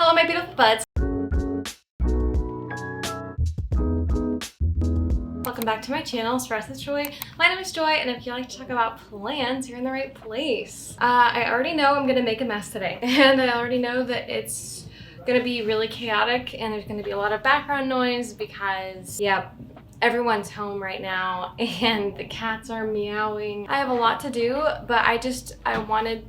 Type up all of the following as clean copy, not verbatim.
Hello, my beautiful buds. Welcome back to my channel, Stress with Joy. My name is Joy, and if you like to talk about plants, you're in the right place. I already know I'm gonna make a mess today, and I already know that it's gonna be really chaotic, and there's gonna be a lot of background noise because, yeah, everyone's home right now, and the cats are meowing. I have a lot to do, but I wanted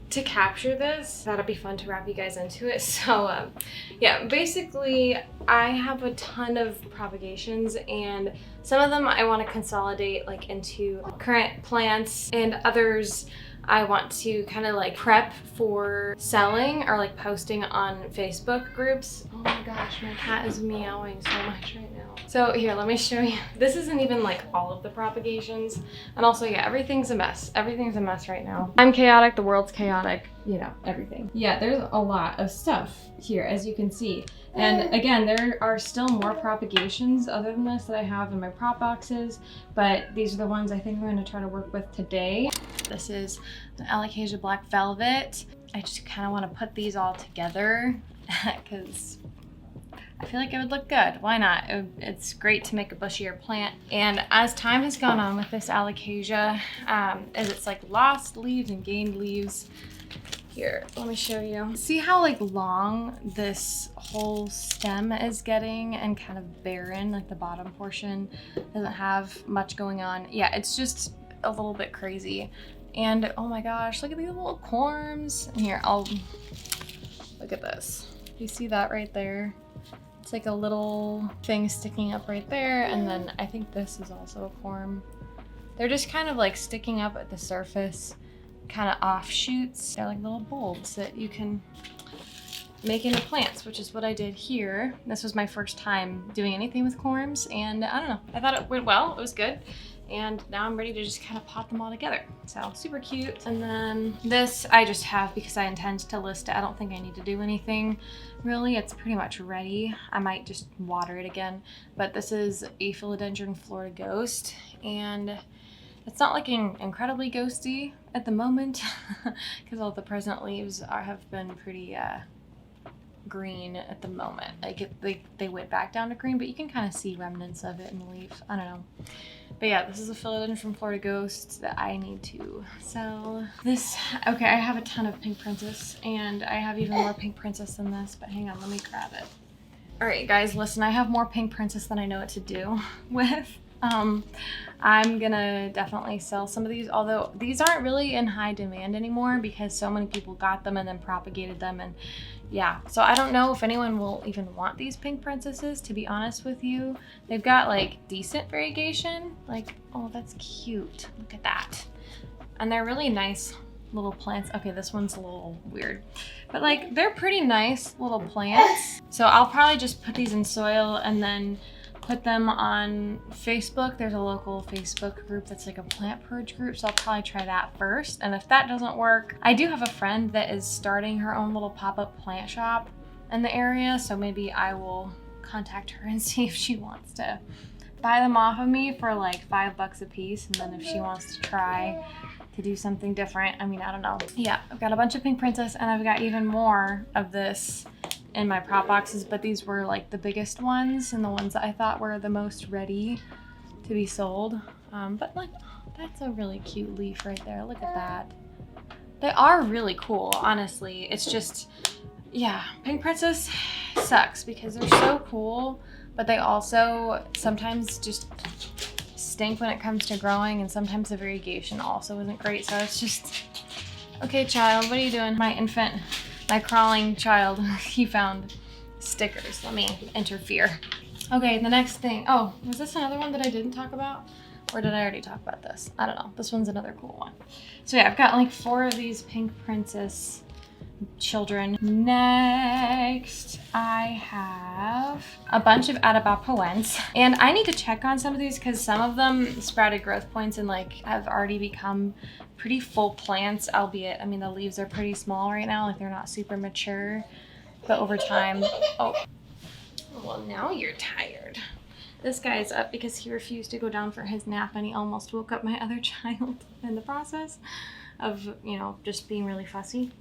to capture this. That'll be fun to wrap you guys into it. So yeah, basically I have a ton of propagations, and some of them I want to consolidate like into current plants, and others I want to kind of like prep for selling or like posting on Facebook groups. Oh my gosh, my cat is meowing so much right now. So here, let me show you. This isn't even like all of the propagations. And also, yeah, everything's a mess. Everything's a mess right now. I'm chaotic, the world's chaotic, you know, everything. Yeah, there's a lot of stuff here, as you can see. And again, there are still more propagations other than this that I have in my prop boxes, but these are the ones I think I'm going to try to work with today. This is the alocasia black velvet. I just kind of want to put these all together because I feel like it would look good. Why not? It's great to make a bushier plant. And as time has gone on with this alocasia, as it's like lost leaves and gained leaves, here, let me show you. See how like long this whole stem is getting and kind of barren, like the bottom portion doesn't have much going on. Yeah, it's just a little bit crazy. And oh my gosh, look at these little corms. And here, look at this. You see that right there? It's like a little thing sticking up right there. And then I think this is also a corm. They're just kind of like sticking up at the surface, kind of offshoots. They're like little bulbs that you can make into plants, which is what I did here. This was my first time doing anything with corms, and I don't know, I thought it went well. It was good. And now I'm ready to just kind of pot them all together. So super cute. And then this I just have because I intend to list it. I don't think I need to do anything really. It's pretty much ready. I might just water it again. But this is a philodendron Florida Ghost, and it's not looking incredibly ghosty at the moment because all the present leaves have been pretty green at the moment. Like they went back down to green, but you can kind of see remnants of it in the leaf. I don't know. But yeah, this is a philodendron from Florida Ghost that I need to sell. This, okay, I have a ton of pink princess, and I have even more pink princess than this, but hang on, let me grab it. All right, guys, listen, I have more pink princess than I know what to do with. I'm gonna definitely sell some of these, although these aren't really in high demand anymore because so many people got them and then propagated them, and yeah, so I don't know if anyone will even want these pink princesses, to be honest with you. They've got like decent variegation, like, oh, that's cute, look at that. And they're really nice little plants. Okay, this one's a little weird, but like they're pretty nice little plants. So I'll probably just put these in soil and then put them on Facebook. There's a local Facebook group that's like a plant purge group, so I'll probably try that first. And if that doesn't work, I do have a friend that is starting her own little pop-up plant shop in the area, so maybe I will contact her and see if she wants to buy them off of me for like $5 a piece, and then if she wants to try to do something different, I mean, I don't know. Yeah, I've got a bunch of pink princess, and I've got even more of this in my prop boxes, but these were like the biggest ones and the ones that I thought were the most ready to be sold. But like, that's a really cute leaf right there. Look at that. They are really cool, honestly. It's just, yeah, pink princess sucks because they're so cool, but they also sometimes just stink when it comes to growing, and sometimes the variegation also isn't great. So it's just, okay, child, what are you doing? My infant, my crawling child, he found stickers. Let me interfere. Okay, the next thing. Oh, was this another one that I didn't talk about? Or did I already talk about this? I don't know. This one's another cool one. So yeah, I've got like 4 of these pink princess children. Next, I have a bunch of atabapoense, and I need to check on some of these because some of them sprouted growth points and like have already become pretty full plants, albeit, I mean, the leaves are pretty small right now, like they're not super mature, but over time, oh, well, now you're tired. This guy's up because he refused to go down for his nap, and he almost woke up my other child in the process of, you know, just being really fussy.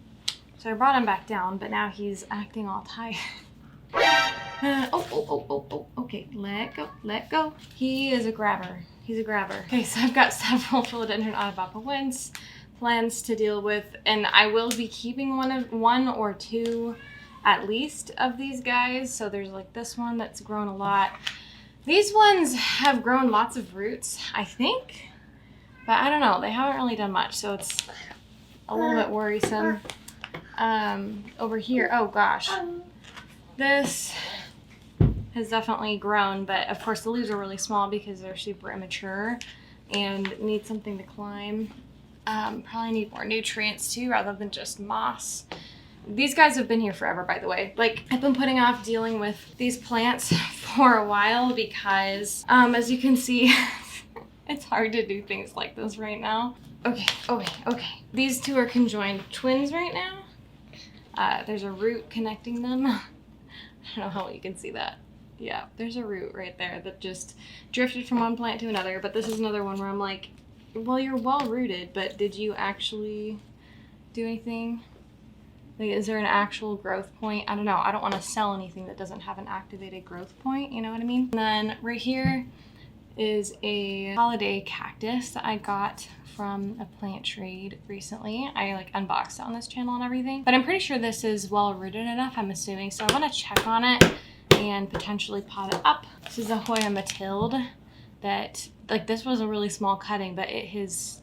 So I brought him back down, but now he's acting all tired. Okay, let go, let go. He is a grabber. He's a grabber. Okay, so I've got several philodendron atabapoense plants to deal with, and I will be keeping one or two at least of these guys. So there's like this one that's grown a lot. These ones have grown lots of roots, I think, but I don't know. They haven't really done much, so it's a little bit worrisome. Over here, oh gosh, this has definitely grown, but of course the leaves are really small because they're super immature and need something to climb. Probably need more nutrients too, rather than just moss. These guys have been here forever, by the way. Like, I've been putting off dealing with these plants for a while because, as you can see, it's hard to do things like this right now. Okay. These two are conjoined twins right now. There's a root connecting them. I don't know how you can see that. Yeah, there's a root right there that just drifted from one plant to another. But this is another one where I'm like, well, you're well rooted, but did you actually do anything? Like, is there an actual growth point? I don't know. I don't want to sell anything that doesn't have an activated growth point. You know what I mean? And then right here is a holiday cactus that I got from a plant trade recently. I like unboxed it on this channel and everything, but I'm pretty sure this is well rooted enough, I'm assuming. So I want to check on it and potentially pot it up. This is a Hoya Matilde that, like, this was a really small cutting, but it has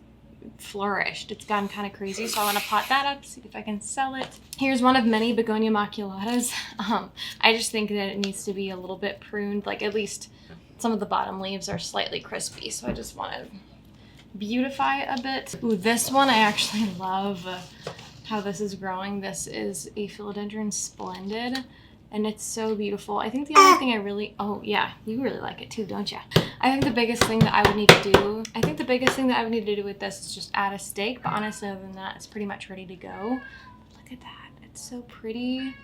flourished. It's gone kind of crazy, so I want to pot that up, see if I can sell it. Here's one of many begonia maculatas. I just think that it needs to be a little bit pruned, like at least some of the bottom leaves are slightly crispy, so I just want to beautify a bit. Ooh, this one I actually love how this is growing. This is a philodendron splendid, and it's so beautiful. I think the only thing I really, oh yeah, you really like it too, don't you? I think the biggest thing that I would need to do, with this is just add a stake, but honestly, other than that, it's pretty much ready to go. Look at that, it's so pretty.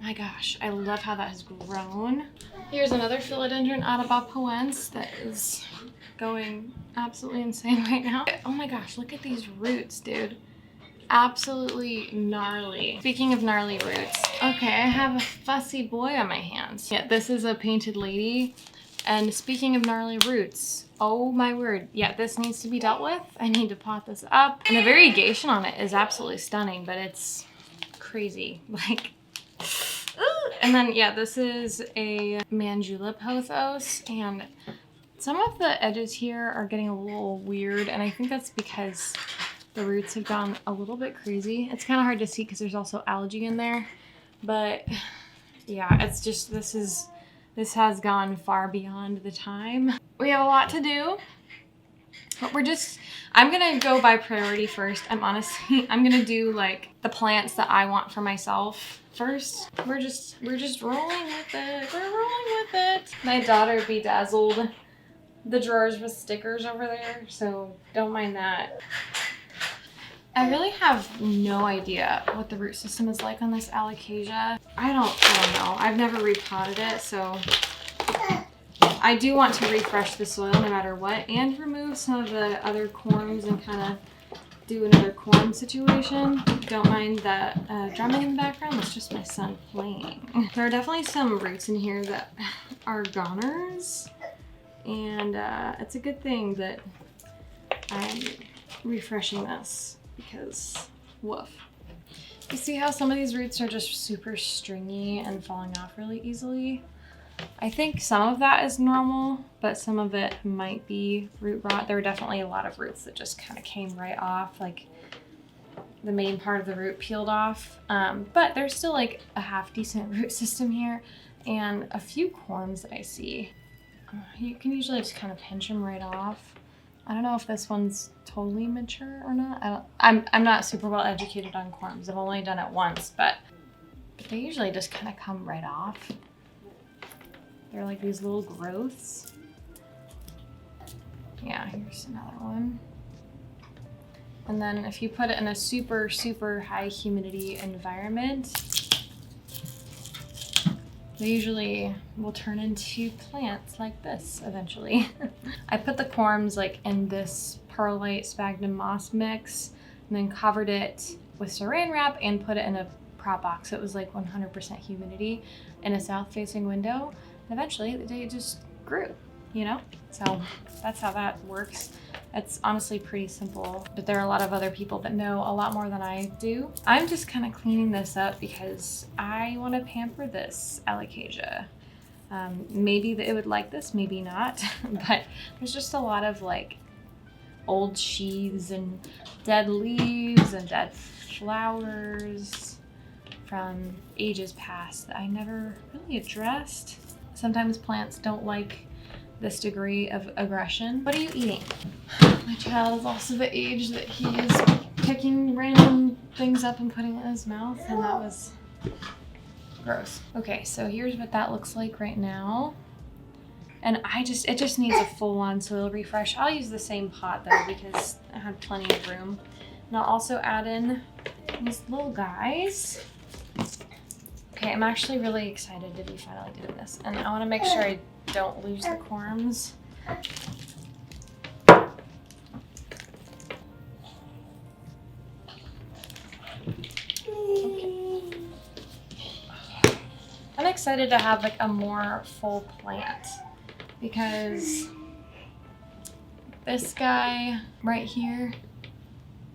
My gosh, I love how that has grown. Here's another philodendron atabapoense that is going absolutely insane right now. Oh my gosh, look at these roots, dude. Absolutely gnarly. Speaking of gnarly roots, okay, I have a fussy boy on my hands. Yeah, this is a painted lady. And speaking of gnarly roots, oh my word, yeah, this needs to be dealt with. I need to pot this up. And the variegation on it is absolutely stunning, but it's crazy. Like, and then, yeah, this is a Mandula pothos, and some of the edges here are getting a little weird, and I think that's because the roots have gone a little bit crazy. It's kind of hard to see because there's also algae in there, but yeah, it's just, this has gone far beyond the time. We have a lot to do, but I'm gonna go by priority first. I'm gonna do like the plants that I want for myself first. We're just rolling with it. We're rolling with it. My daughter bedazzled the drawers with stickers over there, so don't mind that. I really have no idea what the root system is like on this alocasia. I don't know. I've never repotted it, so I do want to refresh the soil no matter what, and remove some of the other corms and kind of do another corm situation. Don't mind that drumming in the background. That's just my son playing. There are definitely some roots in here that are goners, and it's a good thing that I'm refreshing this because woof. You see how some of these roots are just super stringy and falling off really easily? I think some of that is normal, but some of it might be root rot. There were definitely a lot of roots that just kind of came right off, like the main part of the root peeled off. But there's still like a half decent root system here and a few corms that I see. You can usually just kind of pinch them right off. I don't know if this one's totally mature or not. I'm not super well educated on corms. I've only done it once, but they usually just kind of come right off. They're like these little growths. Yeah, here's another one. And then if you put it in a super, super high humidity environment, they usually will turn into plants like this eventually. I put the corms like in this perlite sphagnum moss mix and then covered it with saran wrap and put it in a prop box. It was like 100% humidity in a south-facing window. And eventually it just grew, you know? So that's how that works. It's honestly pretty simple, but there are a lot of other people that know a lot more than I do. I'm just kind of cleaning this up because I want to pamper this alocasia. Maybe it would like this, maybe not, but there's just a lot of like old sheaths and dead leaves and dead flowers from ages past that I never really addressed. Sometimes plants don't like this degree of aggression. What are you eating? My child is also the age that he is picking random things up and putting it in his mouth, and that was gross. Okay, so here's what that looks like right now. And it just needs a full-on soil refresh. I'll use the same pot though because I had plenty of room. And I'll also add in these little guys. Okay, I'm actually really excited to be finally doing this. And I want to make sure I don't lose the corms. Okay. I'm excited to have like a more full plant because this guy right here,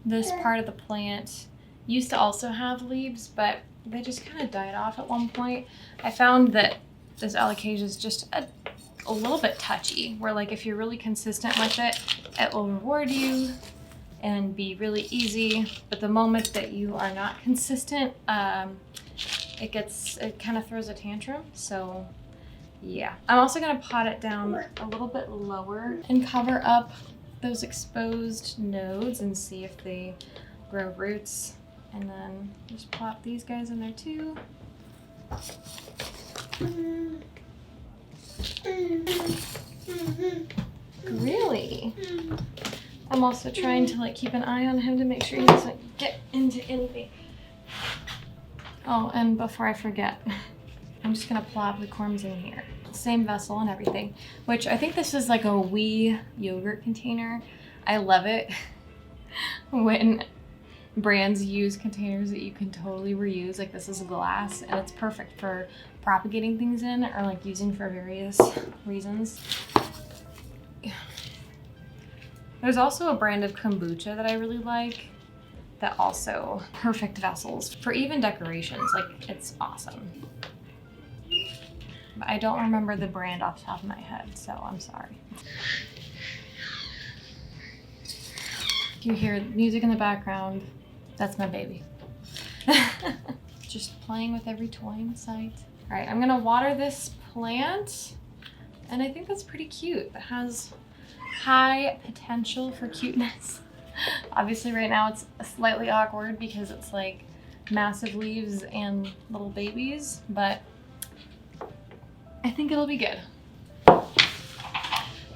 this part of the plant used to also have leaves, but they just kind of died off at one point. I found that this alocasia is just a little bit touchy, where like if you're really consistent with it, it will reward you and be really easy. But the moment that you are not consistent, it kind of throws a tantrum. So yeah, I'm also gonna pot it down a little bit lower and cover up those exposed nodes and see if they grow roots. And then just plop these guys in there too. Really? I'm also trying to like keep an eye on him to make sure he doesn't get into anything. Oh, and before I forget, I'm just gonna plop the corms in here. Same vessel and everything, which I think this is like a wee yogurt container. I love it when brands use containers that you can totally reuse. Like this is glass and it's perfect for propagating things in or like using for various reasons. There's also a brand of kombucha that I really like that also perfect vessels for even decorations. Like it's awesome. But I don't remember the brand off the top of my head, so I'm sorry. You hear music in the background. That's my baby. Just playing with every toy in sight. All right, I'm gonna water this plant, and I think that's pretty cute. It has high potential for cuteness. Obviously right now it's slightly awkward because it's like massive leaves and little babies, but I think it'll be good.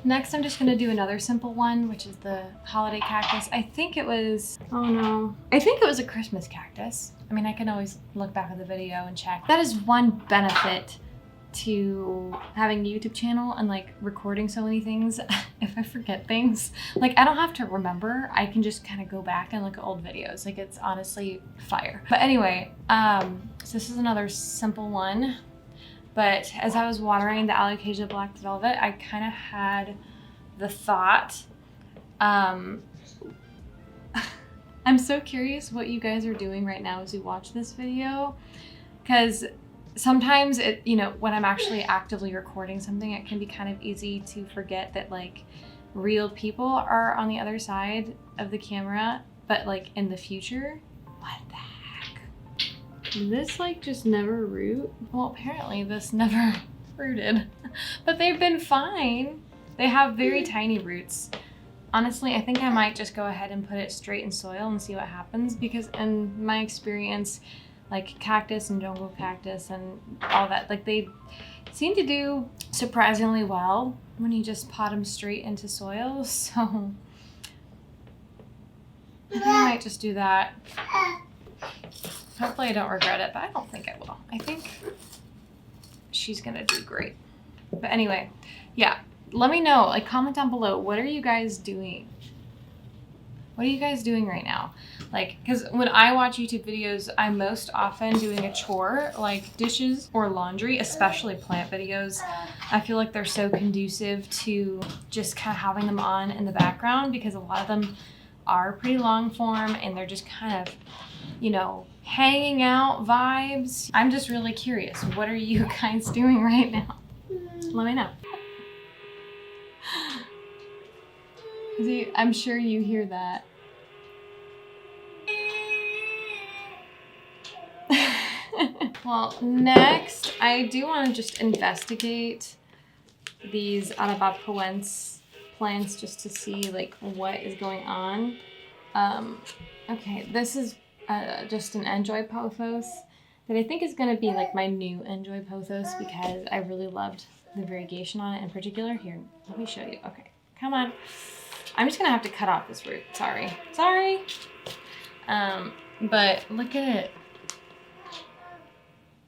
Next, I'm just gonna do another simple one, which is the holiday cactus. I think it was, oh no. I think it was a Christmas cactus. I mean, I can always look back at the video and check. That is one benefit to having a YouTube channel and like recording so many things. If I forget things, like I don't have to remember. I can just kind of go back and look at old videos. Like it's honestly fire. But anyway, so this is another simple one. But as I was watering the alocasia black velvet, I kind of had the thought, I'm so curious what you guys are doing right now as you watch this video, because sometimes when I'm actually actively recording something, it can be kind of easy to forget that like real people are on the other side of the camera, but like in the future, what the heck? Did this like just never root? Well, apparently this never rooted, but they've been fine. They have very tiny roots. Honestly, I think I might just go ahead and put it straight in soil and see what happens, because in my experience, like cactus and jungle cactus and all that, like they seem to do surprisingly well when you just pot them straight into soil. So I think I might just do that. Hopefully I don't regret it, but I don't think I will. I think she's gonna do great. But anyway, yeah, let me know, like comment down below, what are you guys doing? What are you guys doing right now? Like, because when I watch YouTube videos, I'm most often doing a chore, like dishes or laundry, especially plant videos. I feel like they're so conducive to just kind of having them on in the background because a lot of them are pretty long form and they're just kind of, you know, hanging out vibes. I'm just really curious. What are you guys doing right now? Let me know. See, I'm sure you hear that. Well, next, I do want to just investigate these atabapoense plants just to see like what is going on. Okay, this is just an enjoy pothos that I think is going to be like my new enjoy pothos because I really loved the variegation on it in particular. Here, let me show you. Okay, come on. I'm just going to have to cut off this root. Sorry. But look at it.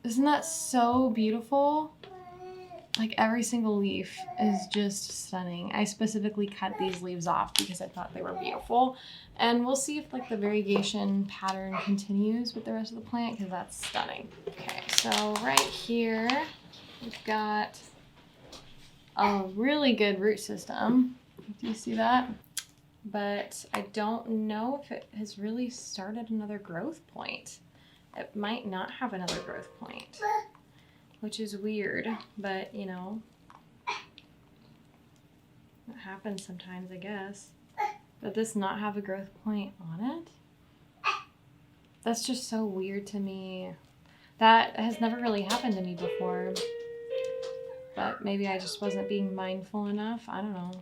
Isn't that so beautiful? Like every single leaf is just stunning. I specifically cut these leaves off because I thought they were beautiful. And we'll see if like the variegation pattern continues with the rest of the plant because that's stunning. Okay, so right here, we've got a really good root system. Do you see that? But I don't know if it has really started another growth point. It might not have another growth point, which is weird, but you know, it happens sometimes, I guess. But this not have a growth point on it? That's just so weird to me. That has never really happened to me before. But maybe I just wasn't being mindful enough. I don't know.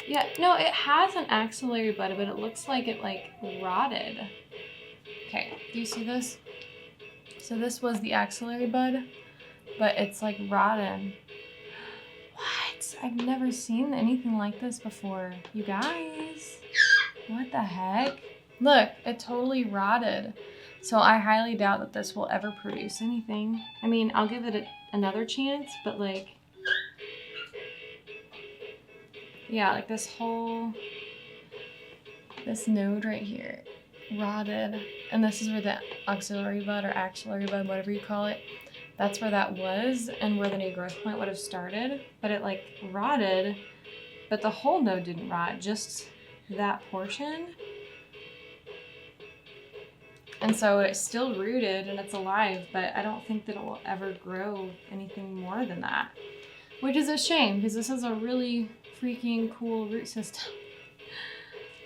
Yeah, no, it has an axillary bud, but it looks like it like rotted. Okay, do you see this? So this was the axillary bud, but it's like rotten. What? I've never seen anything like this before. You guys, what the heck? Look, it totally rotted. So I highly doubt that this will ever produce anything. I mean, I'll give it another chance, but like, yeah, like this node right here rotted, and this is where the auxiliary bud or axillary bud, whatever you call it, that's where that was and where the new growth point would have started, but it like rotted, but the whole node didn't rot, just that portion. And so it's still rooted and it's alive, but I don't think that it will ever grow anything more than that, which is a shame because this is a really freaking cool root system.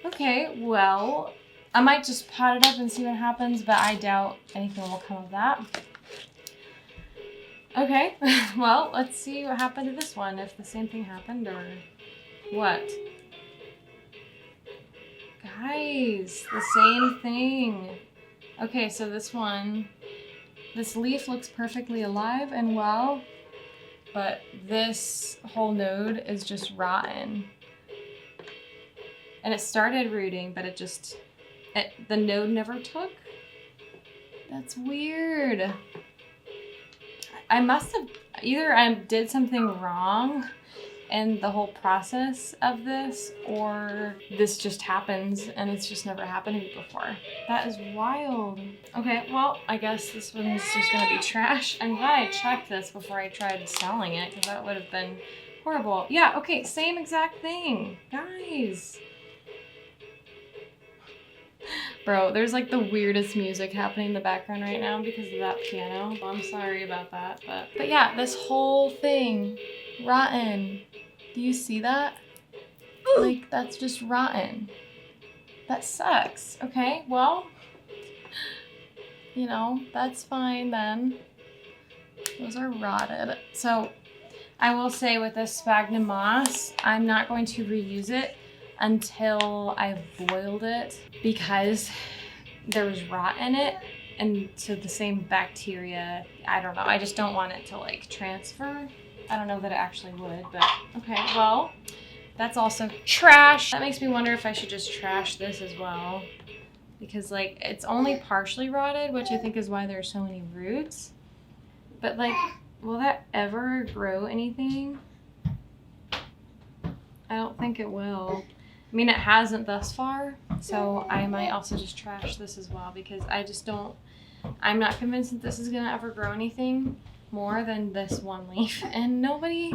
Okay, well, I might just pot it up and see what happens, but I doubt anything will come of that. Okay, well, let's see what happened to this one, if the same thing happened or what. Guys, the same thing. Okay, so this leaf looks perfectly alive and well, but this whole node is just rotten. And it started rooting, but the node never took. That's weird. I must have, either I did something wrong in the whole process of this, or this just happens and it's just never happened to me before. That is wild. Okay, well, I guess this one's just gonna be trash. I'm glad I checked this before I tried selling it, because that would have been horrible. Yeah, okay, same exact thing. Guys. Bro, there's like the weirdest music happening in the background right now because of that piano. I'm sorry about that, but yeah, this whole thing, rotten. Do you see that? Like, that's just rotten. That sucks. Okay, well, you know, that's fine then. Those are rotted. So I will say with this sphagnum moss, I'm not going to reuse it until I've boiled it because there was rot in it, and so the same bacteria, I don't know, I just don't want it to like transfer. I don't know that it actually would, but okay, well, that's also trash. That makes me wonder if I should just trash this as well, because like it's only partially rotted, which I think is why there are so many roots, but like, will that ever grow anything? I don't think it will. I mean, it hasn't thus far, so I might also just trash this as well because I'm not convinced that this is gonna ever grow anything more than this one leaf, and nobody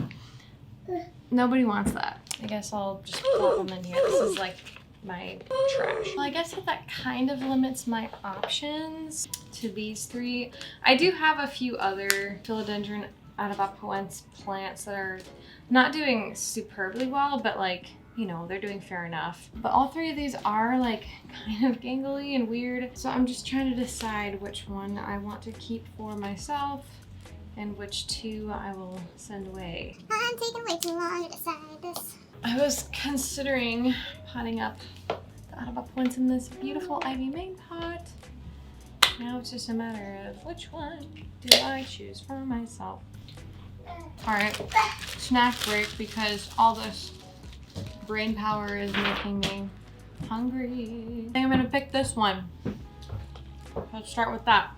wants that. I guess I'll just plop them in here. This is like my trash. Well, I guess that kind of limits my options to these three. I do have a few other philodendron atabapoense plants that are not doing superbly well, but like, you know, they're doing fair enough. But all three of these are like kind of gangly and weird. So I'm just trying to decide which one I want to keep for myself and which two I will send away. I'm taking way too long to decide this. I was considering potting up the atabapoense in this beautiful ivy main pot. Now it's just a matter of which one do I choose for myself. All right, snack break because all this brain power is making me hungry. I think I'm gonna pick this one. Let's start with that.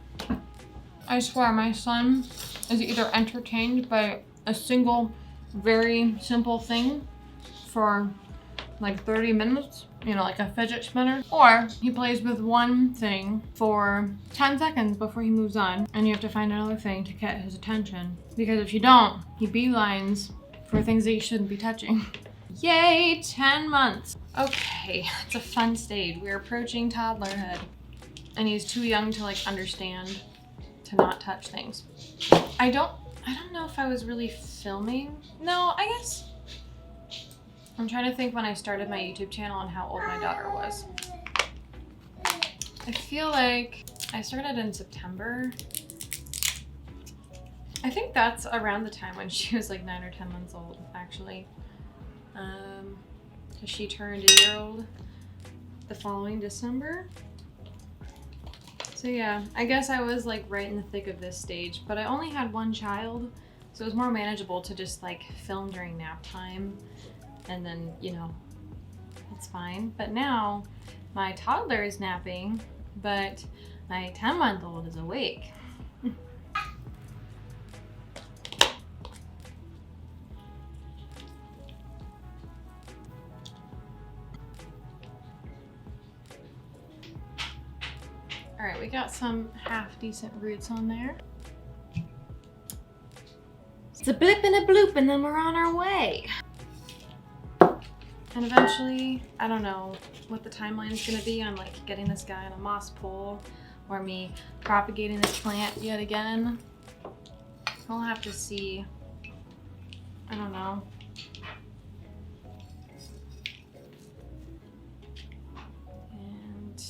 I swear my son is either entertained by a single very simple thing for like 30 minutes, you know, like a fidget spinner, or he plays with one thing for 10 seconds before he moves on, and you have to find another thing to get his attention, because if you don't, he beelines for things that you shouldn't be touching. Yay, 10 months. Okay, it's a fun stage. We're approaching toddlerhood, and he's too young to like understand to not touch things. I don't know if I was really filming. No, I guess. I'm trying to think when I started my YouTube channel and how old my daughter was. I feel like I started in September. I think that's around the time when she was like 9 or 10 months old, actually. Because she turned a year old the following December. So yeah, I guess I was like right in the thick of this stage, but I only had one child, so it was more manageable to just like film during nap time. And then, you know, it's fine. But now my toddler is napping, but my 10-month-old is awake. All right, we got some half decent roots on there. It's a blip and a bloop and then we're on our way. And eventually, I don't know what the timeline is gonna be on like getting this guy on a moss pole or me propagating this plant yet again. We'll have to see. I don't know. And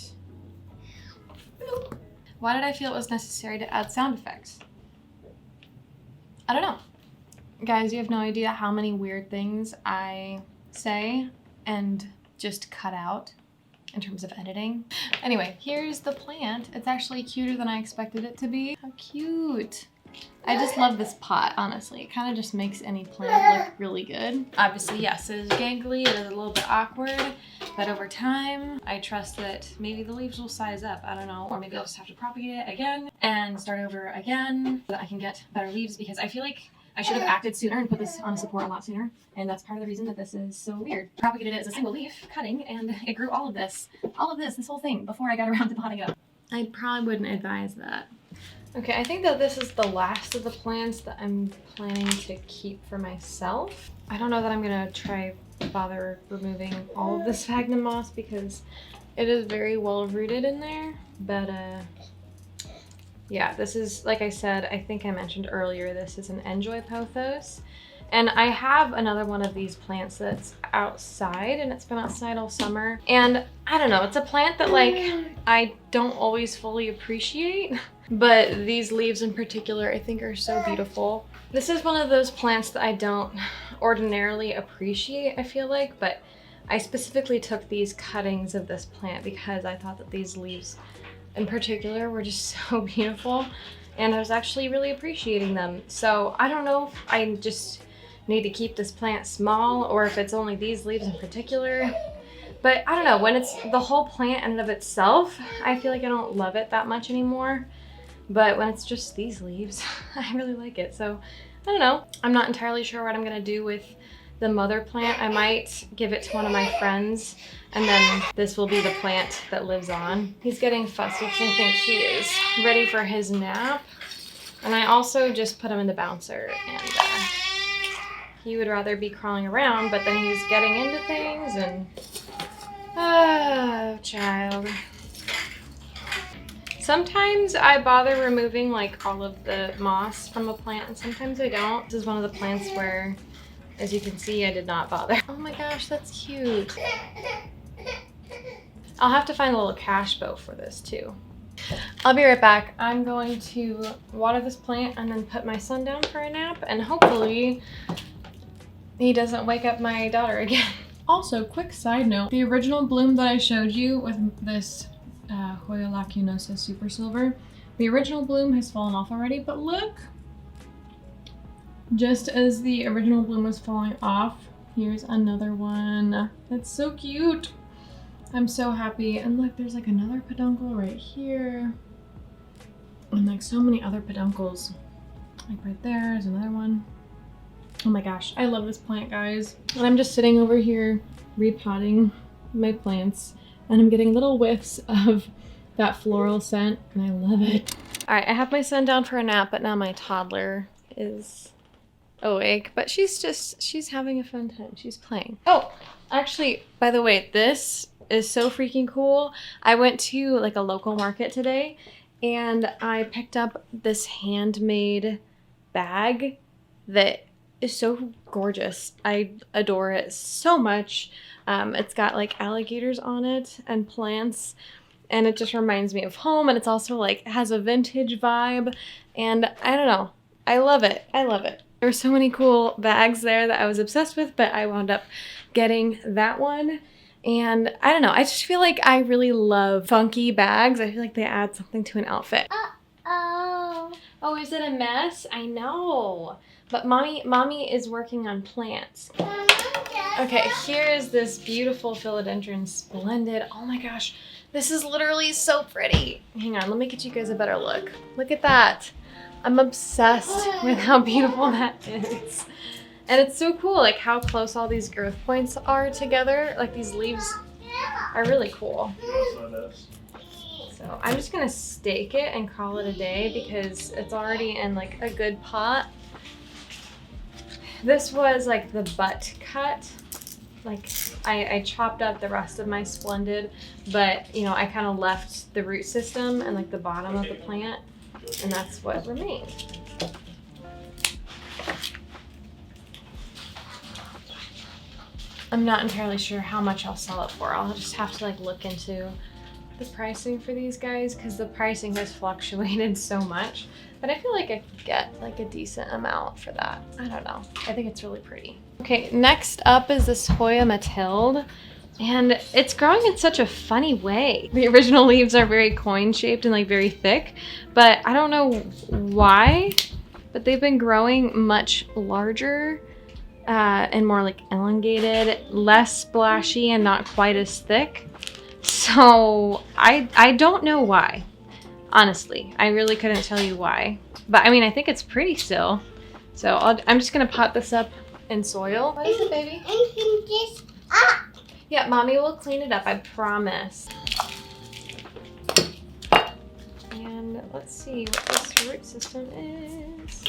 why did I feel it was necessary to add sound effects? I don't know. Guys, you have no idea how many weird things I say and just cut out in terms of editing. Anyway, here's the plant. It's actually cuter than I expected it to be. How cute. I just love this pot, honestly. It kind of just makes any plant look really good. Obviously, yes, it is gangly, it is a little bit awkward, but over time, I trust that maybe the leaves will size up, I don't know, or maybe I'll just have to propagate it again and start over again so that I can get better leaves, because I feel like I should have acted sooner and put this on a support a lot sooner, and that's part of the reason that this is so weird. Propagated it as a single leaf cutting, and it grew all of this whole thing before I got around to potting it up. I probably wouldn't advise that. Okay, I think that this is the last of the plants that I'm planning to keep for myself. I don't know that I'm gonna bother removing all of this sphagnum moss because it is very well rooted in there, but yeah, this is, like I said, I think I mentioned earlier, this is an enjoy pothos. And I have another one of these plants that's outside, and it's been outside all summer. And I don't know, it's a plant that like I don't always fully appreciate, but these leaves in particular I think are so beautiful. This is one of those plants that I don't ordinarily appreciate, I feel like, but I specifically took these cuttings of this plant because I thought that these leaves in particular were just so beautiful, and I was actually really appreciating them. So I don't know if I just need to keep this plant small or if it's only these leaves in particular, but I don't know, when it's the whole plant in and of itself, I feel like I don't love it that much anymore, but when it's just these leaves, I really like it. So I don't know, I'm not entirely sure what I'm gonna do with the mother plant, I might give it to one of my friends, and then this will be the plant that lives on. He's getting fussy because I think he is ready for his nap. And I also just put him in the bouncer, and he would rather be crawling around, but then he's getting into things, and oh, child. Sometimes I bother removing like all of the moss from a plant, and sometimes I don't. This is one of the plants where, as you can see, I did not bother. Oh my gosh, that's cute. I'll have to find a little cash bow for this too. I'll be right back. I'm going to water this plant and then put my son down for a nap, and hopefully he doesn't wake up my daughter again. Also, quick side note, the original bloom that I showed you with this Hoya lacunosa super silver, the original bloom has fallen off already, but look! Just as the original bloom was falling off, here's another one. That's so cute! I'm so happy. And look, there's like another peduncle right here. And like so many other peduncles. Like right there's another one. Oh my gosh, I love this plant, guys. And I'm just sitting over here repotting my plants, and I'm getting little whiffs of that floral scent, and I love it. All right, I have my son down for a nap, but now my toddler is awake, but she's having a fun time. She's playing. Oh, actually, by the way, this is so freaking cool. I went to like a local market today, and I picked up this handmade bag that is so gorgeous. I adore it so much. It's got like alligators on it and plants, and it just reminds me of home, and it's also like has a vintage vibe, and I don't know. I love it. I love it. There were so many cool bags there that I was obsessed with, but I wound up getting that one. And I don't know, I just feel like I really love funky bags. I feel like they add something to an outfit. Uh-oh. Oh, is it a mess? I know. But mommy is working on plants. Okay, here is this beautiful philodendron splendid. Oh my gosh, this is literally so pretty. Hang on, let me get you guys a better look. Look at that. I'm obsessed with how beautiful that is. And it's so cool, like how close all these growth points are together. Like these leaves are really cool. So I'm just gonna stake it and call it a day because it's already in like a good pot. This was like the butt cut. Like I chopped up the rest of my splendid, but you know, I kind of left the root system and like the bottom of the plant, and that's what remained. I'm not entirely sure how much I'll sell it for. I'll just have to like look into the pricing for these guys because the pricing has fluctuated so much, but I feel like I could get like a decent amount for that. I don't know. I think it's really pretty. Okay, next up is this Hoya Matilde, and it's growing in such a funny way. The original leaves are very coin shaped and like very thick, but I don't know why, but they've been growing much larger and more like elongated, less splashy and not quite as thick. So I don't know why, honestly. I really couldn't tell you why, but I mean, I think it's pretty still. So I'm just gonna pot this up in soil. What is it, baby? Clean this up. Yeah, mommy will clean it up, I promise. And let's see what this root system is.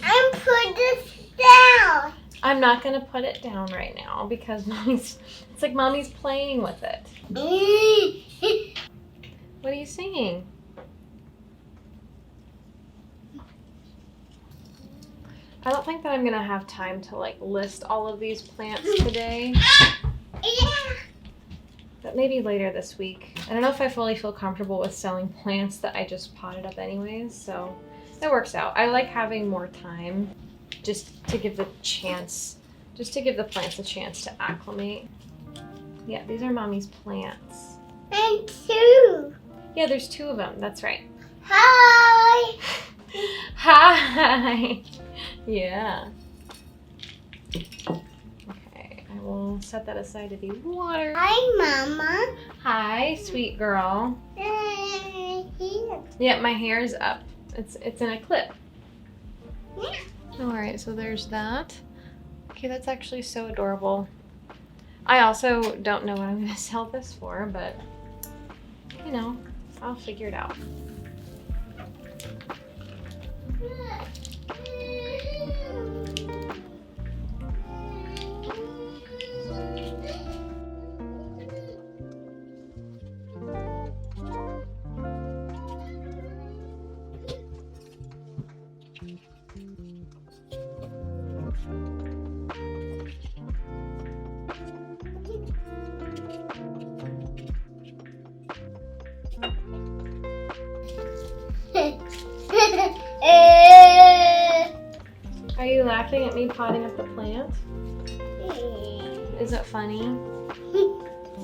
And put this down. I'm not gonna put it down right now because it's like mommy's playing with it. What are you singing? I don't think that I'm gonna have time to like list all of these plants today, but maybe later this week. I don't know if I fully feel comfortable with selling plants that I just potted up anyways, so it works out. I like having more time just to give the plants a chance to acclimate. Yeah, these are mommy's plants. And two. Yeah, there's 2 of them, that's right. Hi. Hi! Yeah. Okay, I will set that aside to be watered. Hi, Mama. Hi, sweet girl. Here. Yeah, my hair is up. It's in a clip. Yeah. All right, so there's that. Okay, that's actually so adorable. I also don't know what I'm gonna sell this for, but you know, I'll figure it out. Are you laughing at me potting up the plant? Is it funny?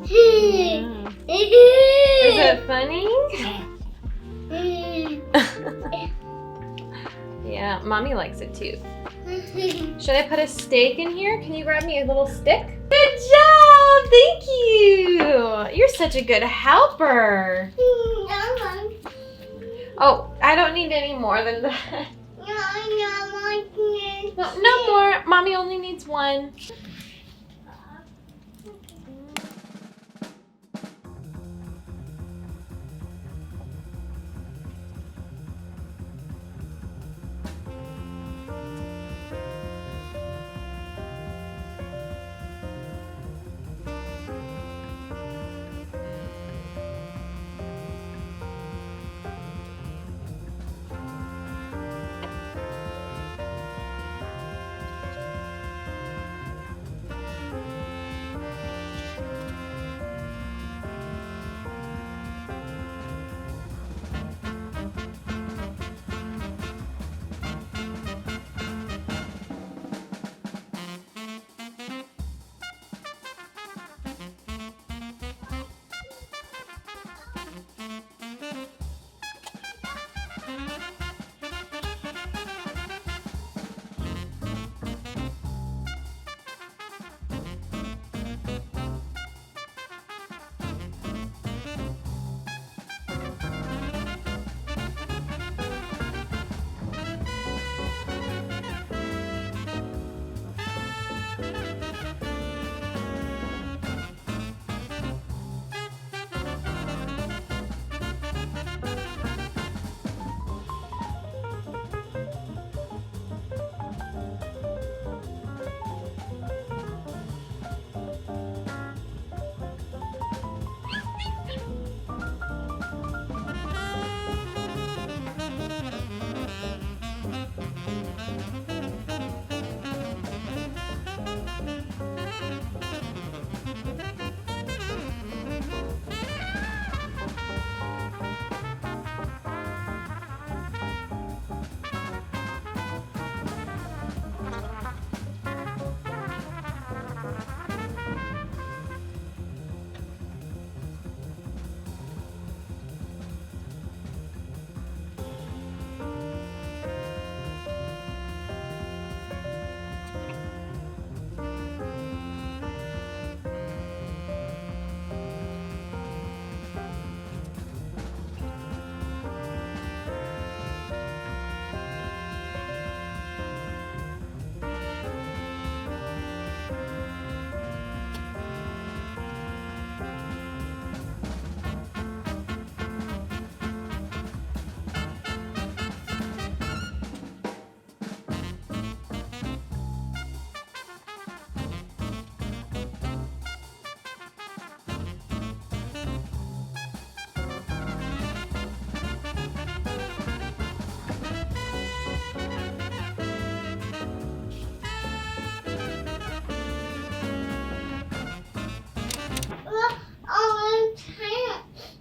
Yeah. Is it funny? Yeah, Mommy likes it too. Should I put a stake in here? Can you grab me a little stick? Good job! Thank you! You're such a good helper. Oh, I don't need any more than that. No more. Mommy only needs one.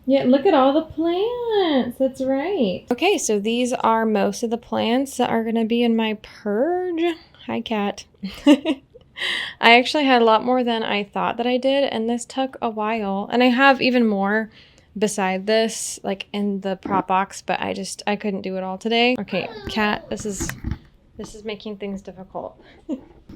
Yeah, look at all the plants. That's right. Okay, so these are most of the plants that are going to be in my purge. Hi, cat. I actually had a lot more than I thought that I did, and this took a while. And I have even more beside this, like in the prop box, but I couldn't do it all today. Okay, cat, this is making things difficult.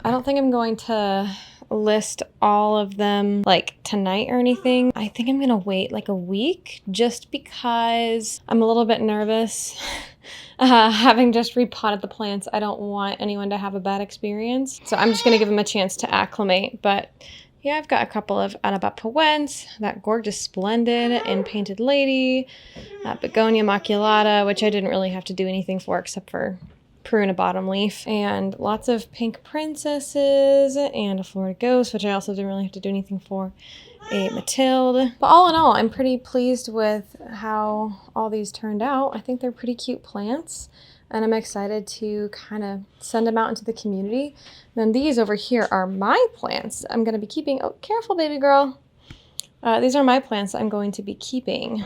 I don't think I'm going to list all of them like tonight or anything. I think I'm gonna wait like a week just because I'm a little bit nervous. Having just repotted the plants, I don't want anyone to have a bad experience. So I'm just gonna give them a chance to acclimate. But yeah, I've got a couple of atabapoense, that gorgeous splendid and painted lady, that begonia maculata, which I didn't really have to do anything for except for prune a bottom leaf, and lots of pink princesses and a Florida ghost, which I also didn't really have to do anything for, a Matilde. But all in all, I'm pretty pleased with how all these turned out. I think they're pretty cute plants, and I'm excited to kind of send them out into the community. Then these over here are my plants I'm going to be keeping. Oh, careful, baby girl. These are my plants I'm going to be keeping.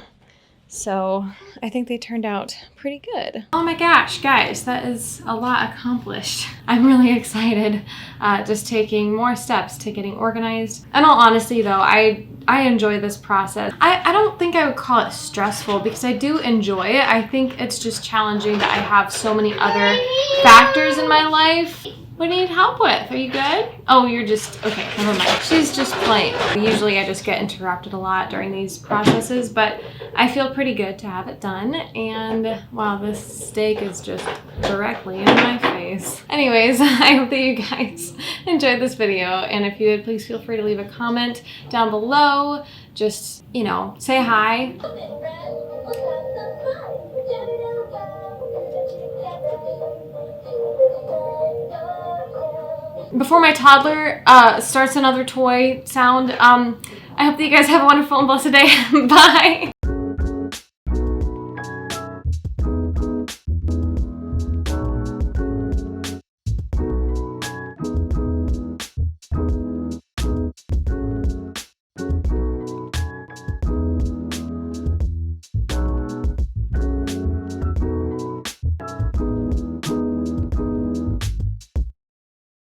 So I think they turned out pretty good. Oh my gosh, guys, that is a lot accomplished. I'm really excited, just taking more steps to getting organized. In all honesty though, I enjoy this process. I don't think I would call it stressful because I do enjoy it. I think it's just challenging that I have so many other factors in my life. What do you need help with? Are you good? Oh, you're just, okay, never mind. She's just playing. Usually I just get interrupted a lot during these processes, but I feel pretty good to have it done. And wow, this steak is just directly in my face. Anyways, I hope that you guys enjoyed this video. And if you did, please feel free to leave a comment down below. Just, you know, say hi. Before my toddler starts another toy sound, I hope that you guys have a wonderful and blessed day. Bye!